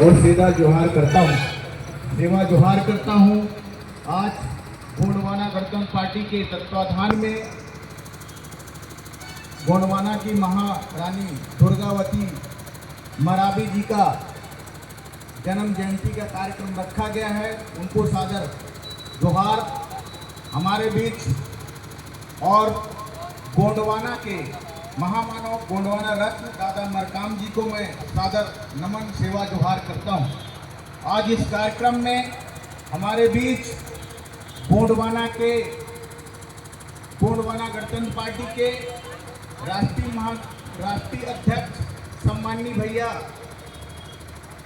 और सीधा जोहार करता हूँ, सेवा जोहार करता हूँ। आज गोंडवाना गणतंत्र पार्टी के तत्वाधान में गोंडवाना की महारानी दुर्गावती मराबी जी का जन्म जयंती का कार्यक्रम रखा गया है। उनको सादर जोहार। हमारे बीच और गोंडवाना के महामानव गोंडवाना रत्न दादा मरकाम जी को मैं सादर नमन सेवा जोहार करता हूं। आज इस कार्यक्रम में हमारे बीच गोंडवाना गणतंत्र पार्टी के राष्ट्रीय अध्यक्ष सम्माननीय भैया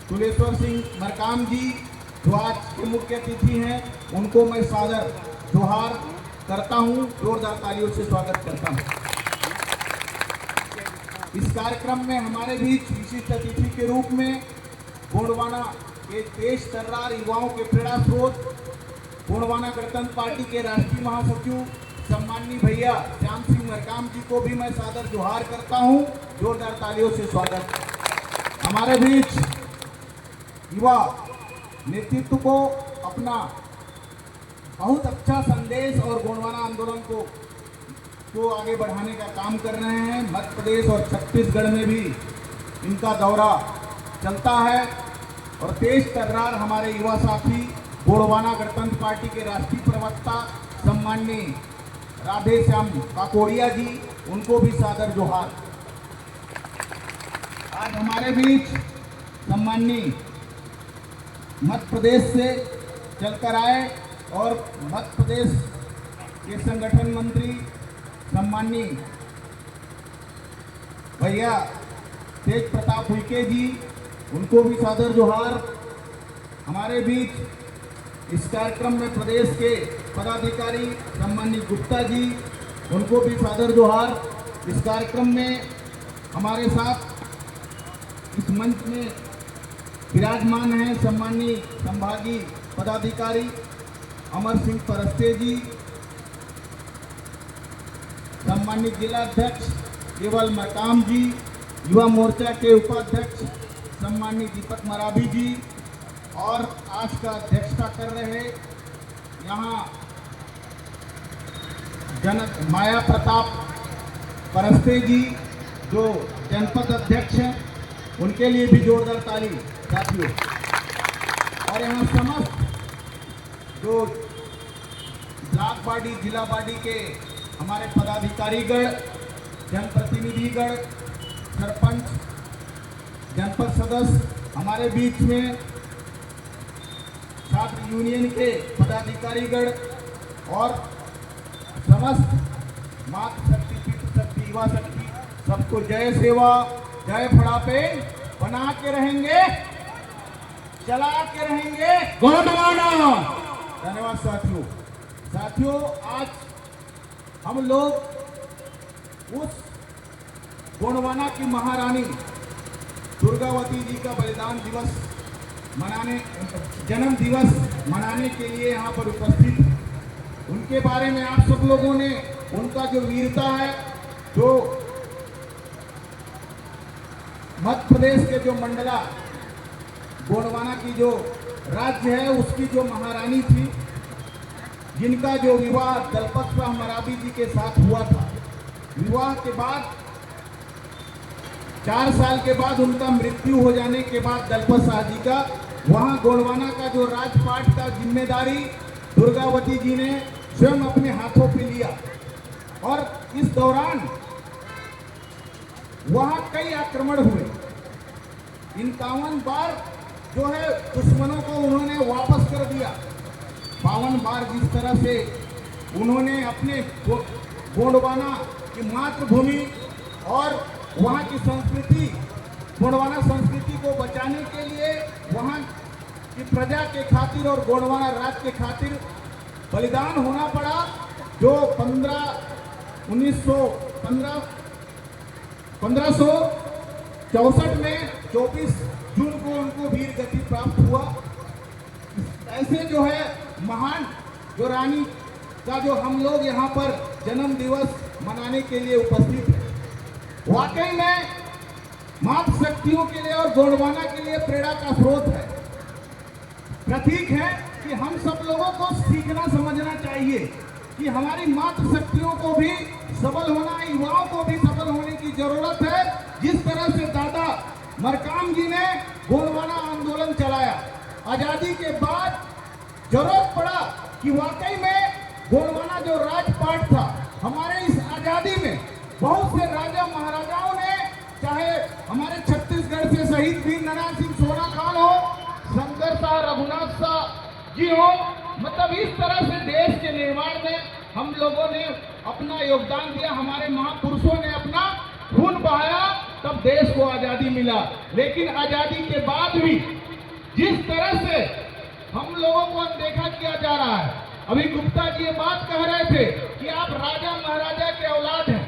तुलेश्वर सिंह मरकाम जी जो आज के मुख्य अतिथि हैं, उनको मैं सादर जोहार करता हूं, जोरदार तालियों से स्वागत करता हूं। इस कार्यक्रम में हमारे बीच विशिष्ट अतिथि के रूप में गोंडवाना के तेज तर्रार युवाओं के प्रेरणा स्रोत गोंडवाना गणतंत्र पार्टी के राष्ट्रीय महासचिव सम्माननीय भैया श्याम सिंह मरकाम जी को भी मैं सादर जोहार करता हूं, जोरदार तालियों से स्वागत। हमारे बीच युवा नेतृत्व को अपना बहुत अच्छा संदेश और गोंडवाना आंदोलन को आगे बढ़ाने का काम कर रहे हैं। मध्य प्रदेश और छत्तीसगढ़ में भी इनका दौरा चलता है और तेज तर्रार हमारे युवा साथी गोंडवाना गणतंत्र पार्टी के राष्ट्रीय प्रवक्ता सम्माननीय राधे श्याम काकोड़िया जी, उनको भी सादर जोहार। आज हमारे बीच सम्माननीय मध्य प्रदेश से चलकर आए और मध्य प्रदेश के संगठन मंत्री सम्माननीय भैया तेज प्रताप उइके जी, उनको भी सादर जोहार। हमारे बीच इस कार्यक्रम में प्रदेश के पदाधिकारी सम्माननीय गुप्ता जी, उनको भी सादर जोहार। इस कार्यक्रम में हमारे साथ इस मंच में विराजमान हैं सम्माननीय संभागीय पदाधिकारी अमर सिंह परस्ते जी, सम्मानित जिला अध्यक्ष केवल मरकाम जी, युवा मोर्चा के उपाध्यक्ष सम्मानित दीपक मराबी जी और आज का अध्यक्षता कर रहे यहाँ माया प्रताप परस्ते जी जो जनपद अध्यक्ष हैं, उनके लिए भी जोरदार ताली साथियों। और यहाँ समस्त जो ब्लॉक बॉडी जिला बॉडी के हमारे पदाधिकारीगण, जनप्रतिनिधिगण, सरपंच, जनपद सदस्य, हमारे बीच में छात्र यूनियन के पदाधिकारीगण और समस्त मातृशक्ति, पितृशक्ति, युवा शक्ति, सबको जय सेवा, जय फड़ापे। बना के रहेंगे, चला के रहेंगे गोंडवाना। धन्यवाद साथियों। आज हम लोग उस गोंडवाना की महारानी दुर्गावती जी का बलिदान दिवस मनाने, जन्म दिवस मनाने के लिए यहाँ पर उपस्थित हैं। उनके बारे में आप सब लोगों ने, उनका जो वीरता है, जो मध्य प्रदेश के जो मंडला गोंडवाना की जो राज्य है उसकी जो महारानी थी, जिनका जो विवाह दलपत शाह मराबी जी के साथ हुआ था। विवाह के बाद 4 साल के बाद उनका मृत्यु हो जाने के बाद दलपत शाह जी का वहाँ गोंडवाना का जो राजपाट का जिम्मेदारी दुर्गावती जी ने स्वयं अपने हाथों पे लिया और इस दौरान वहाँ कई आक्रमण हुए। 51 बार जो है दुश्मनों को उन्होंने वापस कर दिया। 52 बार जिस तरह से उन्होंने अपने गोंडवाना की मातृभूमि और वहाँ की संस्कृति, गोंडवाना संस्कृति को बचाने के लिए वहाँ की प्रजा के खातिर और गोंडवाना राज्य के खातिर बलिदान होना पड़ा। जो 1564 में 24 जून को उनको वीर गति प्राप्त हुआ। ऐसे जो है महान जो रानी का जो हम लोग यहाँ पर जन्म दिवस मनाने के लिए उपस्थित हैं, वाकई में मातृशक्तियों के लिए और गोंडवाना के लिए प्रेरणा का स्रोत है, प्रतीक है कि हम सब लोगों को सीखना समझना चाहिए कि हमारी मातृशक्तियों को भी सबल होना, युवाओं को भी सबल होने की जरूरत है। जिस तरह से दादा मरकाम जी ने गोंडवाना आंदोलन चलाया, आजादी के बाद जरूरत पड़ा कि वाकई में गोंडवाना जो राजपाट था, हमारे इस आजादी में बहुत से राजा महाराजाओं ने, चाहे हमारे छत्तीसगढ़ से शहीद वीर नारायण सिंह सोना खान हो, शंकर शाह, रघुनाथ शाह जी हो, मतलब इस तरह से देश के निर्माण में हम लोगों ने अपना योगदान दिया, हमारे महापुरुषों ने अपना खून बहाया, तब देश को आजादी मिला। लेकिन आजादी के बाद भी जिस तरह से हम लोगों को अनदेखा किया जा रहा है, अभी गुप्ता जी ये बात कह रहे थे कि आप राजा महाराजा के औलाद हैं,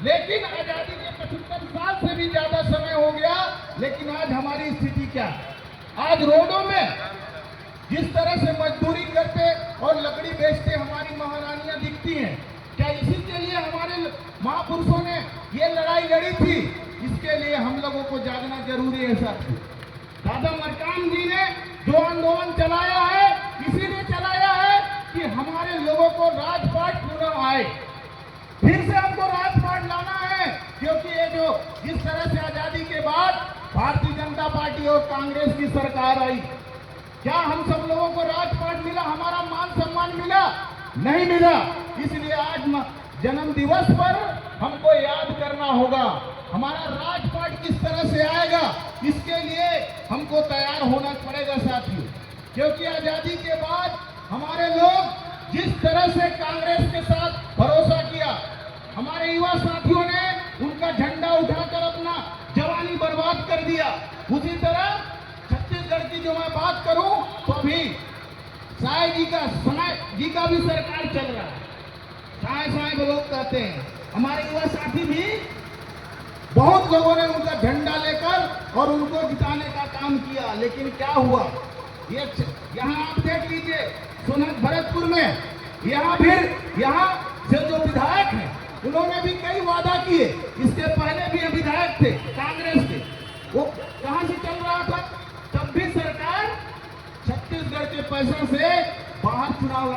लेकिन आजादी के 75 साल से भी ज्यादा समय हो गया, लेकिन आज हमारी स्थिति क्या है? आज रोडों में जिस तरह से मजदूरी करते और लकड़ी बेचते हमारी महारानियां दिखती हैं, क्या इसी के लिए हमारे महापुरुषों ने ये लड़ाई लड़ी थी? इसके लिए हम लोगों को जागना जरूरी है साथियों। दादा मरकाम जी ने जो आंदोलन चलाया है, इसीलिए चलाया है कि हमारे लोगों को राजपाट पूरा आए, फिर से हमको राजपाट लाना है। क्योंकि ये जो जिस तरह से आजादी के बाद भारतीय जनता पार्टी और कांग्रेस की सरकार आई, क्या हम सब लोगों को राजपाट मिला? हमारा मान सम्मान मिला? नहीं मिला। इसलिए आज जन्म दिवस पर हमको याद करना होगा हमारा राजपाट किस तरह से आएगा। इसके लिए हमको तैयार होना पड़ेगा साथियों, क्योंकि आजादी के बाद हमारे लोग जिस तरह से कांग्रेस के साथ भरोसा किया, हमारे युवा साथियों ने उनका झंडा उठाकर अपना जवानी बर्बाद कर दिया। उसी तरह छत्तीसगढ़ की जो मैं बात करूं तो अभी साय जी का भी सरकार चल रहा है। साय लोग कहते हैं, हमारे युवा साथी भी बहुत लोगों ने उनका झंडा लेकर और उनको जिताने का काम किया, लेकिन क्या हुआ? ये यहाँ आप देख लीजिए सोनहत भरतपुर में, यहाँ से जो विधायक हैं उन्होंने भी कई वादा किए। इसके पहले भी विधायक थे कांग्रेस के, वो कहां से चल रहा था? तब भी सरकार छत्तीसगढ़ के पैसों से बाहर चुनाव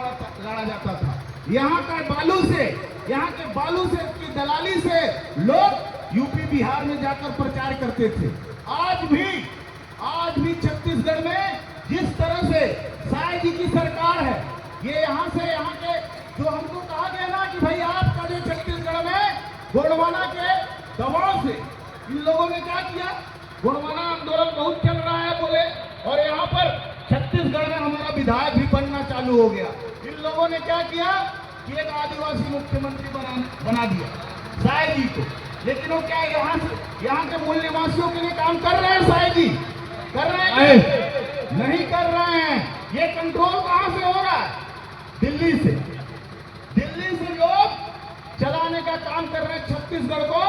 लड़ा जाता था। यहाँ के बालू से की दलाली से लोग यूपी बिहार में जाकर प्रचार करते थे। आज भी छत्तीसगढ़ में जिस तरह से साय जी की सरकार है, ये यहाँ के जो हमको कहा गया ना कि भाई आपका जो छत्तीसगढ़ में गोंडवाना के दबाव से इन लोगों ने क्या किया? गोंडवाना आंदोलन बहुत चल रहा है बोले, और यहाँ पर छत्तीसगढ़ में हमारा विधायक भी बनना चालू हो गया। इन लोगों ने क्या किया कि एक आदिवासी मुख्यमंत्री बना दिया साय जी को। लेकिन वो क्या यहाँ के मूल निवासियों के लिए काम कर रहे हैं? साय जी कर रहे हैं? नहीं कर रहे हैं। ये कंट्रोल कहां से हो रहा है? दिल्ली से लोग चलाने का काम कर रहे हैं छत्तीसगढ़ को,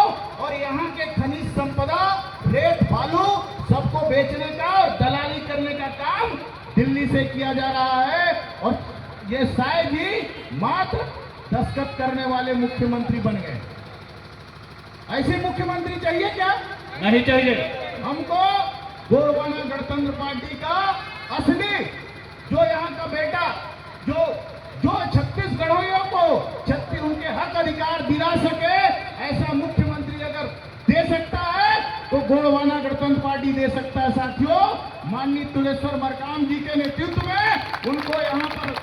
और यहाँ के खनिज संपदा, रेत, बालू सबको बेचने का और दलाली करने का काम दिल्ली से किया जा रहा है। और ये साय जी मात्र दस्तखत करने वाले मुख्यमंत्री बन गए। ऐसे मुख्यमंत्री चाहिए क्या? नहीं चाहिए। हमको गोंडवाना गणतंत्र पार्टी का असली जो यहाँ का बेटा जो छत्तीसगढ़ियों को उनके हक अधिकार दिला सके, ऐसा मुख्यमंत्री अगर दे सकता है तो गोंडवाना गणतंत्र पार्टी दे सकता है साथियों। माननीय तुलेश्वर मरकाम जी के नेतृत्व में उनको यहाँ पर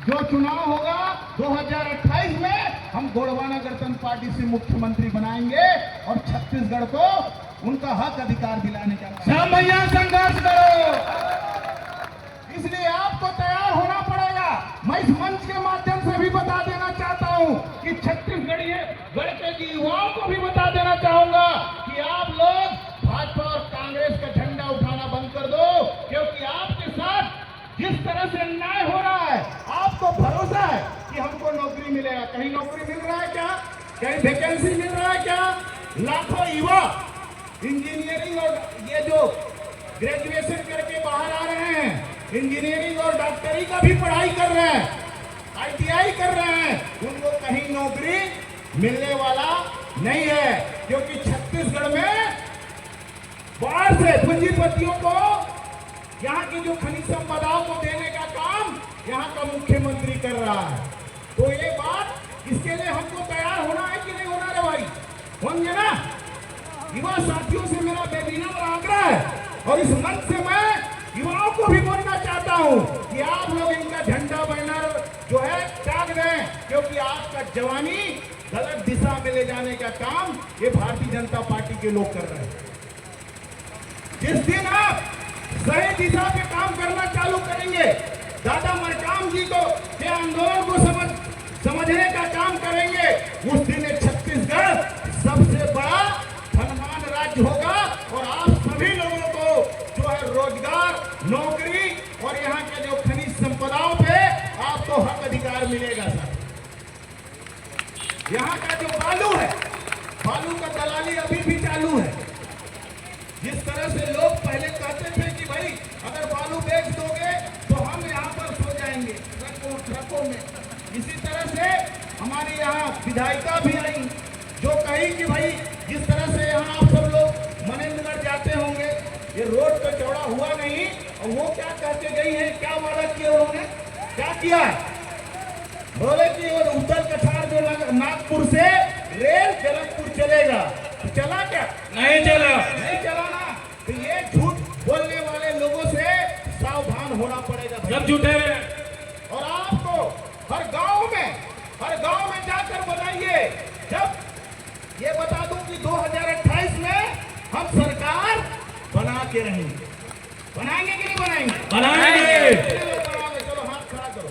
जो चुनाव होगा 2028 में, हम गोंडवाना गणतंत्र पार्टी से मुख्यमंत्री बनाएंगे और छत्तीसगढ़ को उनका हक अधिकार दिलाने का सब भैया संघर्ष करो। इसलिए आपको तैयार होना पड़ेगा। मैं इस मंच के माध्यम से भी बता देना चाहता हूं कि छत्तीसगढ़ के युवाओं को भी बता देना चाहूंगा कि आप लोग भाजपा और कांग्रेस का झंडा उठाना बंद कर दो, क्योंकि आपके साथ जिस तरह से अन्याय हो रहा है, आपको भरोसा है कि हमको नौकरी मिलेगा। कहीं नौकरी मिल रहा है क्या? कहीं वैकेंसी मिल रहा है क्या? लाखों युवा इंजीनियरिंग और ये जो ग्रेजुएशन करके बाहर आ रहे हैं, इंजीनियरिंग और डॉक्टरी का भी पढ़ाई कर रहे हैं, ITI कर रहे हैं, उनको कहीं नौकरी मिलने वाला नहीं है, क्योंकि छत्तीसगढ़ में बाहर से पूंजीपतियों को यहाँ की जो खनिज संपदाओं को देने का काम यहाँ का मुख्यमंत्री कर रहा है। तो ये बात, इसके लिए हमको तैयार होना है कि नहीं होना रे भाई? होंगे ना? युवा साथियों से मेरा बेविनम्र आग्रह है और इस मंच से मैं युवाओं को भी बोलना चाहता हूँ कि आप लोग इनका झंडा बैनर जो है त्याग दें, क्योंकि आपका जवानी गलत दिशा में ले जाने का काम ये भारतीय जनता पार्टी के लोग कर रहे हैं। जिस दिन आप सही दिशा पे काम करना चालू करेंगे, दादा मरकाम जी को के आंदोलन को समझने का काम करेंगे, उस दिन ये छत्तीसगढ़ सबसे बड़ा धनवान राज्य होगा और आप सभी लोगों को जो है रोजगार, नौकरी और यहाँ के जो खनिज संपदाओं पे आपको हक अधिकार मिलेगा। सर, यहाँ का जो बालू है, बालू का दलाली अभी भी चालू है। जिस तरह से लोग पहले कहते थे कि भाई अगर बालू बेच दोगे तो हम यहाँ पर सो जाएंगे ट्रकों में, इसी तरह से हमारी यहाँ विधायिका भी आई जो कही कि भाई जिस तरह से यहाँ आप सब लोग मनेंद्रगढ़ जाते होंगे, ये रोड तो चौड़ा हुआ नहीं, और वो क्या कहते गई है, क्या वादा किया उन्होंने, क्या किया है? बोले कि वो उत्तर कछार जो नागपुर से रेल जलकपुर चलेगा, तो चला क्या? नहीं चला। नहीं चला ना। तो ये झूठ बोलने वाले लोगों से सावधान होना पड़ेगा भाई। सब झूठे। और आपको हर गांव में जाकर बताइए। जब ये बता दूं कि 2028 में हम सरकार बना के रहेंगे। बनाएंगे कि नहीं बनाएंगे? बनाएंगे। चलो हाथ खड़ा करो।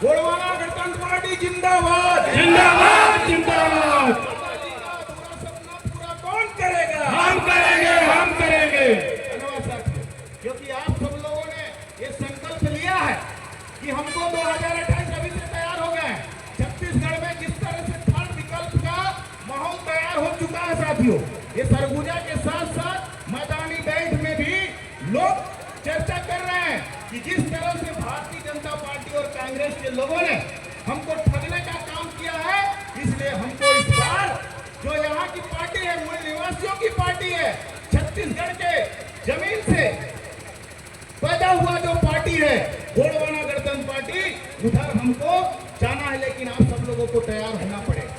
गोंडवाना गणतंत्र पार्टी जिंदाबाद, जिंदाबाद, जिंदाबाद। पूरा सपना पूरा कौन करेगा? हम करेंगे, हम करेंगे। धन्यवाद साथियों, क्योंकि आप सब लोगों ने ये संकल्प लिया है कि हमको 2028 अभी से तैयार हो गए। छत्तीसगढ़ में जिस तरह से थर्ड विकल्प का माहौल तैयार हो चुका है साथियों, ये सरगुजा के साथ साथ मैदानी बेंच में भी लोग चर्चा कर रहे हैं कि जिस तरह से भारतीय जनता पार्टी और कांग्रेस के लोगों ने हमको ठगने का काम किया है, इसलिए हमको इस बार जो यहाँ की पार्टी है, मूल निवासियों की पार्टी है, छत्तीसगढ़ के जमीन से पैदा हुआ जो पार्टी है गोंडवाना गणतंत्र पार्टी, उधर हमको जाना है। लेकिन आप सब लोगों को तैयार होना पड़ेगा,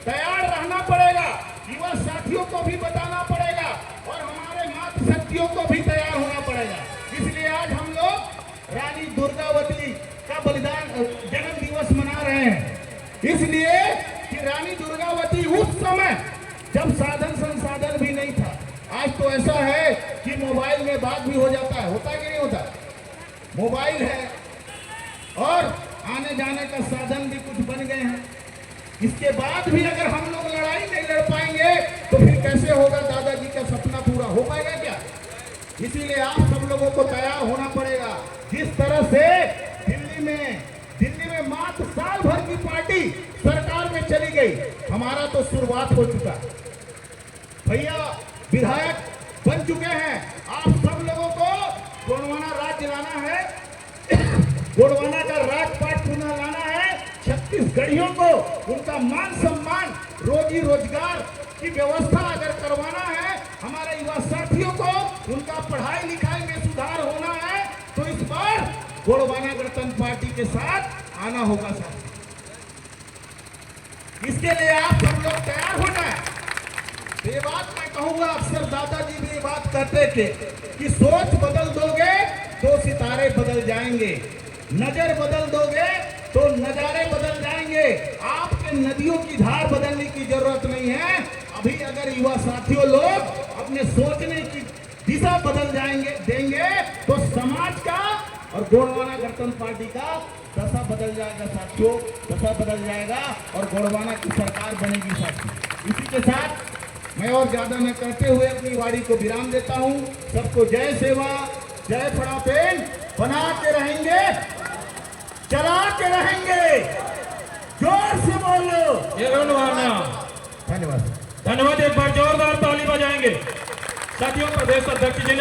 तैयार रहना पड़ेगा, युवा साथियों को भी बताना पड़ेगा और हमारे मातृशक्तियों को भी तैयार होना पड़ेगा। इसलिए आज हम लोग रानी दुर्गावती का बलिदान जन्म दिवस मना रहे हैं, इसलिए कि रानी दुर्गावती उस समय जब साधन संसाधन भी नहीं था। आज तो ऐसा है कि मोबाइल में बात भी हो जाता है, होता कि नहीं होता? मोबाइल है और आने जाने का साधन भी कुछ बन गए हैं। इसके बाद भी अगर हम लोग लड़ाई नहीं लड़ पाएंगे तो फिर कैसे होगा दादाजी का सपना पूरा हो पाएगा क्या? इसीलिए आप सब लोगों को तैयार होना पड़ेगा। जिस तरह से दिल्ली में मात्र साल भर की पार्टी सरकार में चली गई, हमारा तो शुरुआत हो चुका। भैया विधायक बन चुके हैं, आप सब लोगों को गोंडवाना राज्य लाना है, गोंडवाना का राजपाट पुनः लाना है। छत्तीसगढ़ियों को उनका मान सम्मान, रोजी रोजगार की व्यवस्था अगर करवाना है, हमारे युवा साथियों को उनका पढ़ाई लिखाई में सुधार होना है, तो इस बार गोंडवाना गणतंत्र पार्टी के साथ आना होगा सर। इसके लिए आप सब लोग तैयार होना है। तो ये बात मैं कहूंगा, अक्सर दादाजी भी ये बात कहते थे कि सोच बदल दोगे तो सितारे बदल जाएंगे, नजर बदल दोगे तो नजारे बदल जाएंगे। आपके नदियों की धार बदलने की जरूरत नहीं है। अभी अगर युवा साथियों लोग अपने सोचने की दिशा बदल देंगे तो समाज का और गोंडवाना गणतंत्र पार्टी का दशा बदल जाएगा साथियों, दशा बदल जाएगा और गोंडवाना की सरकार बनेगी साथियों। इसी के साथ मैं और ज्यादा न करते हुए अपनी वाणी को विराम देता हूं। सबको जय सेवा, जय फड़ापेन। बना के रहेंगे, चला के रहेंगे, जोर से बोलो ये गोंडवाना। धन्यवाद। धन्यवाद। एक बार जोरदार ताली बजाएंगे साथियों। प्रदेश अध्यक्ष जी ने